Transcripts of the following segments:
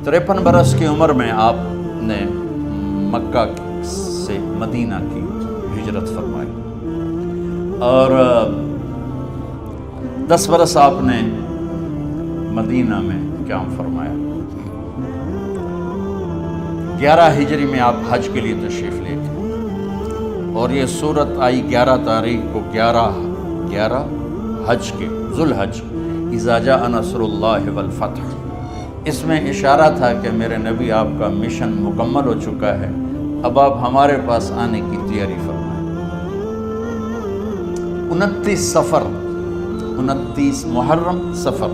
53 برس کی عمر میں آپ نے مکہ سے مدینہ کی ہجرت فرمائی اور 10 برس آپ نے مدینہ میں قیام فرمایا۔ 11 ہجری میں آپ حج کے لیے تشریف لے گئے اور یہ صورت آئی 11 تاریخ کو 11 حج کے ذوالحج، اذا جاء نصر اللہ والفتح۔ اس میں اشارہ تھا کہ میرے نبی آپ کا مشن مکمل ہو چکا ہے، اب آپ ہمارے پاس آنے کی تیاری فرمائیں۔ 29 محرم سفر،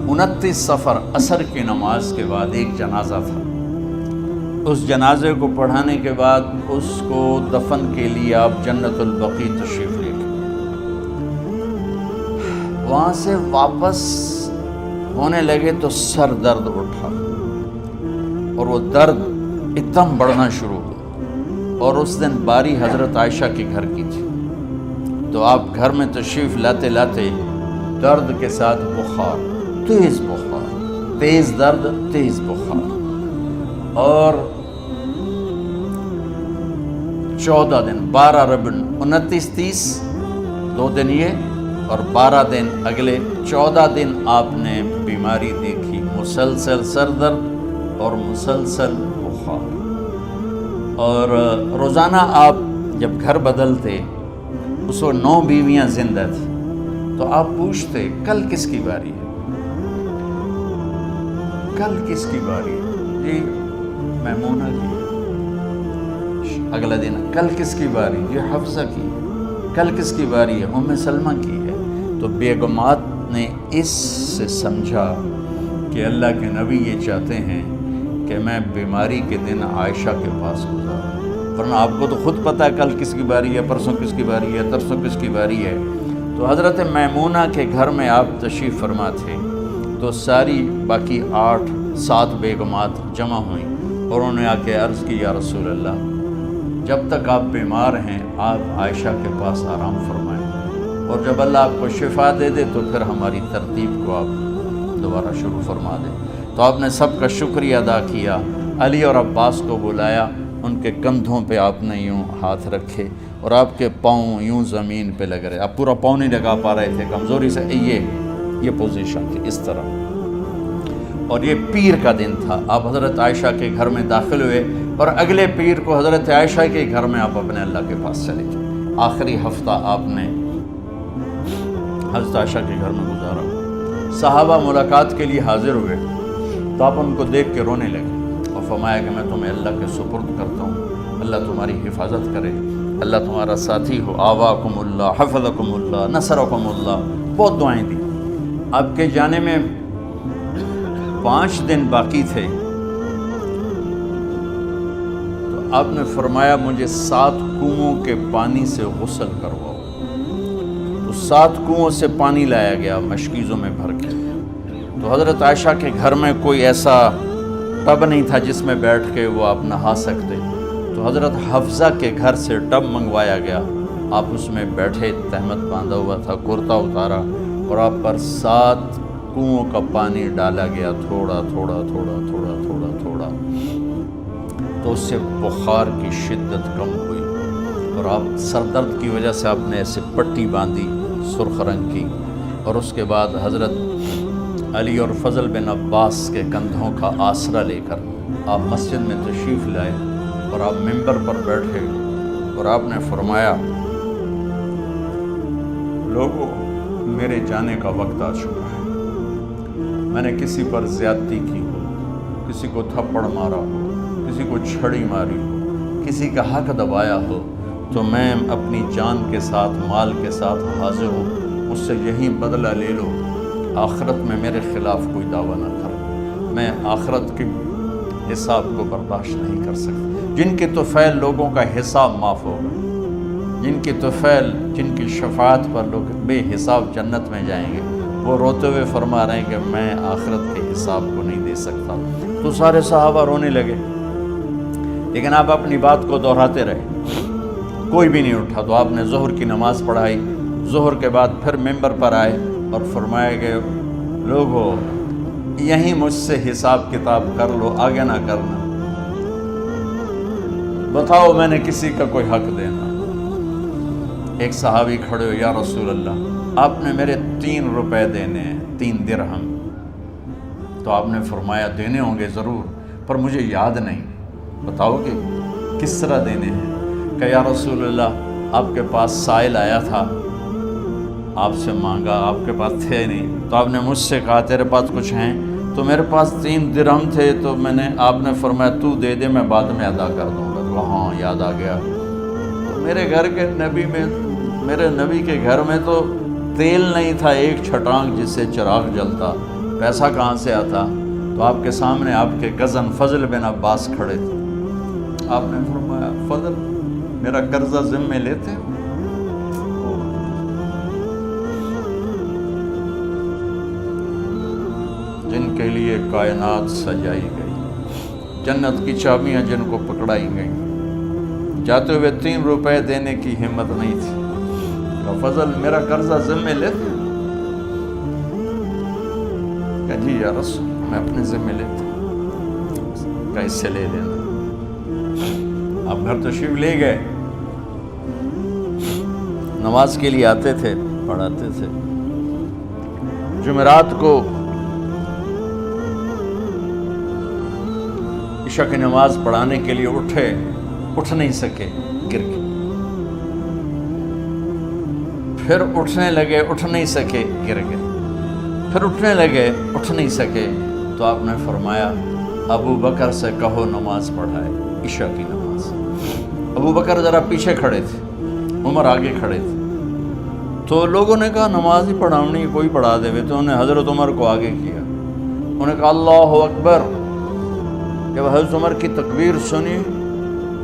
29 سفر عصر کی نماز کے بعد ایک جنازہ تھا۔ اس جنازے کو پڑھانے کے بعد اس کو دفن کے لیے آپ جنت البقیع تشریف لے گئے۔ وہاں سے واپس ہونے لگے تو سر درد اٹھا اور وہ درد ایک دم بڑھنا شروع ہوا، اور اس دن باری حضرت عائشہ کے گھر کی تھی، تو آپ گھر میں تشریف لاتے لاتے درد کے ساتھ بخار، تیز درد، تیز بخار، اور 14 دن 12 ربیع 29 30 2 دن یہ اور 12 دن اگلے 14 دن آپ نے بیماری دیکھی، مسلسل سر درد اور مسلسل بخار۔ اور روزانہ آپ جب گھر بدلتے، اس وقت 9 بیویاں زندہ تھیں، تو آپ پوچھتے کل کس کی باری ہے، کل کس کی باری ہے؟ جی میمونہ کی ہے۔ اگلا دن کل کس کی باری؟ یہ حفصہ کی ہے۔ کل کس کی باری ہے؟ ام سلمہ کی ہے۔ تو بیگمات نے اس سے سمجھا کہ اللہ کے نبی یہ چاہتے ہیں کہ میں بیماری کے دن عائشہ کے پاس گزاروں، ورنہ آپ کو تو خود پتہ ہے کل کس کی باری ہے، پرسوں کس کی باری ہے، ترسوں کس کی باری ہے۔ تو حضرت میمونہ کے گھر میں آپ تشریف فرما تھے، تو ساری باقی 7 بیگمات جمع ہوئیں اور انہوں نے آ کے عرض کی، یا رسول اللہ، جب تک آپ بیمار ہیں آپ عائشہ کے پاس آرام فرمائیں، اور جب اللہ آپ کو شفا دے دے تو پھر ہماری ترتیب کو آپ دوبارہ شروع فرما دیں۔ تو آپ نے سب کا شکریہ ادا کیا، علی اور عباس کو بلایا، ان کے کندھوں پہ آپ نے یوں ہاتھ رکھے اور آپ کے پاؤں یوں زمین پہ لگ رہے، آپ پورا پاؤں نہیں لگا پا رہے تھے کمزوری سے، یہ پوزیشن تھی اس طرح۔ اور یہ پیر کا دن تھا، آپ حضرت عائشہ کے گھر میں داخل ہوئے اور اگلے پیر کو حضرت عائشہ کے گھر میں آپ اپنے اللہ کے پاس چلے گئے۔ آخری ہفتہ آپ نے حضرت عائشہ کے گھر میں گزارا۔ صحابہ ملاقات کے لیے حاضر ہوئے تو آپ ان کو دیکھ کے رونے لگے اور فرمایا کہ میں تمہیں اللہ کے سپرد کرتا ہوں، اللہ تمہاری حفاظت کرے، اللہ تمہارا ساتھی ہو، آواکم اللہ، حفظکم اللہ، نصرکم اللہ، بہت دعائیں دی۔ آپ کے جانے میں 5 دن باقی تھے، تو آپ نے فرمایا مجھے 7 کنووں کے پانی سے غسل کرواؤ۔ تو 7 کنووں سے پانی لایا گیا مشکیزوں میں بھر کے۔ تو حضرت عائشہ کے گھر میں کوئی ایسا ٹب نہیں تھا جس میں بیٹھ کے وہ آپ نہا سکتے، تو حضرت حفصہ کے گھر سے ٹب منگوایا گیا، آپ اس میں بیٹھے، تہمت باندھا ہوا تھا، کرتا اتارا اور آپ پر 7 کنووں کا پانی ڈالا گیا، تھوڑا تھوڑا تھوڑا تھوڑا تھوڑا تھوڑا، تو اس سے بخار کی شدت کم ہوئی اور آپ سر درد کی وجہ سے آپ نے ایسے پٹی باندھی سرخ رنگ کی، اور اس کے بعد حضرت علی اور فضل بن عباس کے کندھوں کا آسرا لے کر آپ مسجد میں تشریف لائے اور آپ ممبر پر بیٹھے اور آپ نے فرمایا، لوگوں میرے جانے کا وقت آ چکا ہے، میں نے کسی پر زیادتی کی ہو، کسی کو تھپڑ مارا ہو، کسی کو چھڑی ماری ہو، کسی کا حق دبایا ہو، تو میں اپنی جان کے ساتھ، مال کے ساتھ حاضر ہوں، مجھ سے یہی بدلہ لے لو، آخرت میں میرے خلاف کوئی دعویٰ نہ کرو، میں آخرت کے حساب کو برداشت نہیں کر سکتا۔ جن کے طفیل لوگوں کا حساب معاف ہوگا، جن کی طفیل، جن کی شفاعت پر لوگ بے حساب جنت میں جائیں گے، وہ روتے ہوئے فرما رہے ہیں کہ میں آخرت کے حساب کو نہیں دے سکتا۔ تو سارے صحابہ رونے لگے، لیکن آپ اپنی بات کو دہراتے رہے، کوئی بھی نہیں اٹھا۔ تو آپ نے ظہر کی نماز پڑھائی، ظہر کے بعد پھر ممبر پر آئے اور فرمایا کہ لوگو یہیں مجھ سے حساب کتاب کر لو، آگے نہ کرنا، بتاؤ میں نے کسی کا کوئی حق دینا۔ ایک صحابی کھڑے ہو، یا رسول اللہ آپ نے میرے 3 روپے دینے ہیں، 3 درہم۔ تو آپ نے فرمایا دینے ہوں گے ضرور، پر مجھے یاد نہیں، بتاؤ کہ کس طرح دینے ہیں؟ کہ یا رسول اللہ آپ کے پاس سائل آیا تھا، آپ سے مانگا، آپ کے پاس تھے نہیں، تو آپ نے مجھ سے کہا تیرے پاس کچھ ہیں؟ تو میرے پاس 3 درہم تھے، تو آپ نے فرمایا تو دے دے، میں بعد میں ادا کر دوں گا۔ تو ہاں یاد آ گیا، تو میرے گھر کے نبی میں، میرے نبی کے گھر میں تو تیل نہیں تھا، ایک چھٹانگ جس سے چراغ جلتا، پیسہ کہاں سے آتا؟ تو آپ کے سامنے آپ کے کزن فضل بن عباس کھڑے تھے، آپ نے فرمایا فضل میرا قرضہ ذمے لیتے ہو؟ جن کے لیے کائنات سجائی گئی، جنت کی چابیاں جن کو پکڑائی گئیں، جاتے ہوئے 3 روپے دینے کی ہمت نہیں تھی، کہ فضل میرا قرضہ ذمے لیتے ہو؟ کہ جی یا رسول میں اپنے ذمے لیتا ہوں، کہ اس سے لے لینا۔ آپ گھر تشریف لے گئے، نماز کے لیے آتے تھے، پڑھاتے تھے۔ جمعرات کو عشاء کی نماز پڑھانے کے لیے اٹھ نہیں سکے، گر گئے، پھر اٹھنے لگے، اٹھ نہیں سکے، گر گئے، پھر اٹھنے لگے، اٹھ نہیں سکے، تو آپ نے فرمایا ابو بکر سے کہو نماز پڑھائے، عشاء کی نماز۔ ابو بکر ذرا پیچھے کھڑے تھے، عمر آگے کھڑے تھے، تو لوگوں نے کہا نماز ہی پڑھاونی، کوئی پڑھا دے، تو انہوں نے حضرت عمر کو آگے کیا، انہوں نے کہا اللہ اکبر۔ جب حضرت عمر کی تکبیر سنی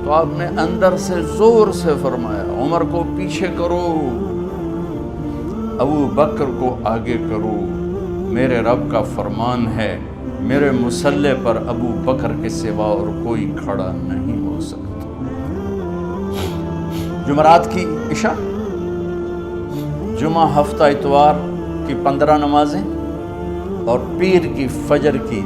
تو آپ نے اندر سے زور سے فرمایا عمر کو پیچھے کرو، ابو بکر کو آگے کرو، میرے رب کا فرمان ہے میرے مصلی پر ابو بکر کے سوا اور کوئی کھڑا نہیں ہو سکتا۔ جمعرات کی عشاء، جمعہ ہفتہ اتوار کی 15 نمازیں، اور پیر کی فجر کی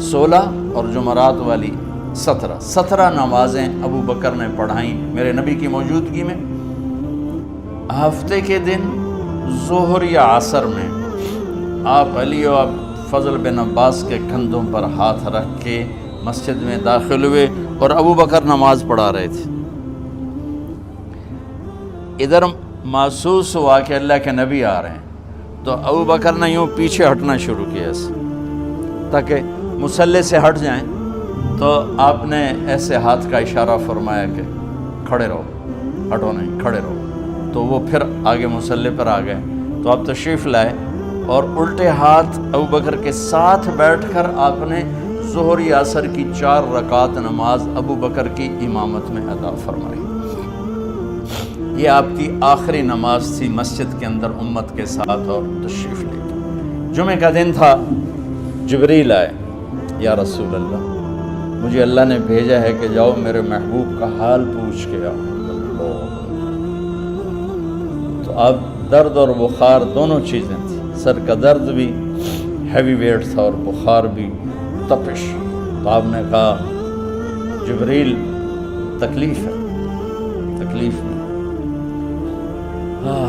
16 اور جمعرات والی 17 نمازیں ابو بکر نے پڑھائیں میرے نبی کی موجودگی میں۔ ہفتے کے دن ظہر یا عصر میں آپ علی و فضل بن عباس کے کندھوں پر ہاتھ رکھ کے مسجد میں داخل ہوئے اور ابو بکر نماز پڑھا رہے تھے۔ ادھر محسوس ہوا کہ اللہ کے نبی آ رہے ہیں، تو ابو بکر نے یوں پیچھے ہٹنا شروع کیا تاکہ مصلی سے ہٹ جائیں، تو آپ نے ایسے ہاتھ کا اشارہ فرمایا کہ کھڑے رہو، ہٹو نہیں، کھڑے رہو۔ تو وہ پھر آگے مصلی پر آ گئے، تو آپ تشریف لائے اور الٹے ہاتھ ابو بکر کے ساتھ بیٹھ کر آپ نے ظہر یا عصر کی 4 رکعت نماز ابو بکر کی امامت میں ادا فرمائی۔ یہ آپ کی آخری نماز تھی مسجد کے اندر امت کے ساتھ اور تشریف لے کے۔ جمعہ کا دن تھا، جبریل آئے، یا رسول اللہ مجھے اللہ نے بھیجا ہے کہ جاؤ میرے محبوب کا حال پوچھ کے آؤ۔ تو اب درد اور بخار دونوں چیزیں تھیں، سر کا درد بھی ہیوی ویٹ تھا اور بخار بھی، تپش۔ تو آپ نے کہا جبریل تکلیف ہے، تکلیف میں۔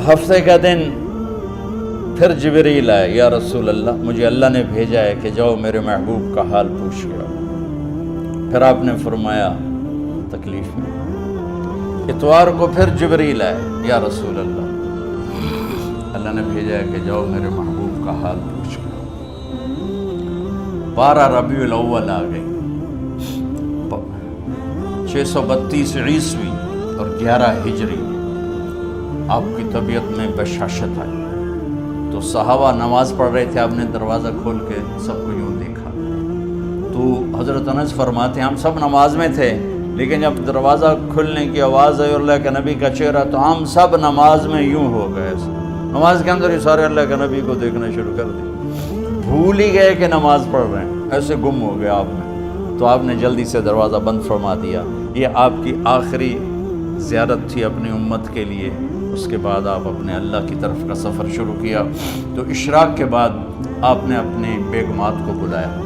ہفتے کا دن پھر جبریل آئے، یا رسول اللہ مجھے اللہ نے بھیجا ہے کہ جاؤ میرے محبوب کا حال پوچھ کے آؤ۔ پھر آپ نے فرمایا تکلیف میں۔ اتوار کو پھر جبریل آئے، یا رسول اللہ اللہ نے بھیجا ہے کہ جاؤ میرے محبوب کا حال پوچھ کے آؤ۔ 12 ربیع الاول آ گئی، 632 عیسوی اور 11 ہجری، آپ کی طبیعت میں بشاشت آئی۔ تو صحابہ نماز پڑھ رہے تھے، آپ نے دروازہ کھول کے سب کو یوں دیکھا۔ تو حضرت انس فرماتے ہیں ہم سب نماز میں تھے، لیکن جب دروازہ کھلنے کی آواز آئی اور اللہ کے نبی کا چہرہ، تو ہم سب نماز میں یوں ہو گئے، نماز کے اندر ہی سارے اللہ کے نبی کو دیکھنا شروع کر دی، بھول ہی گئے کہ نماز پڑھ رہے ہیں، ایسے گم ہو گیا آپ میں۔ تو آپ نے جلدی سے دروازہ بند فرما دیا۔ یہ آپ کی آخری زیارت تھی اپنی امت کے لیے، اس کے بعد آپ اپنے اللہ کی طرف کا سفر شروع کیا۔ تو اشراق کے بعد آپ نے اپنے بیگمات کو بلایا،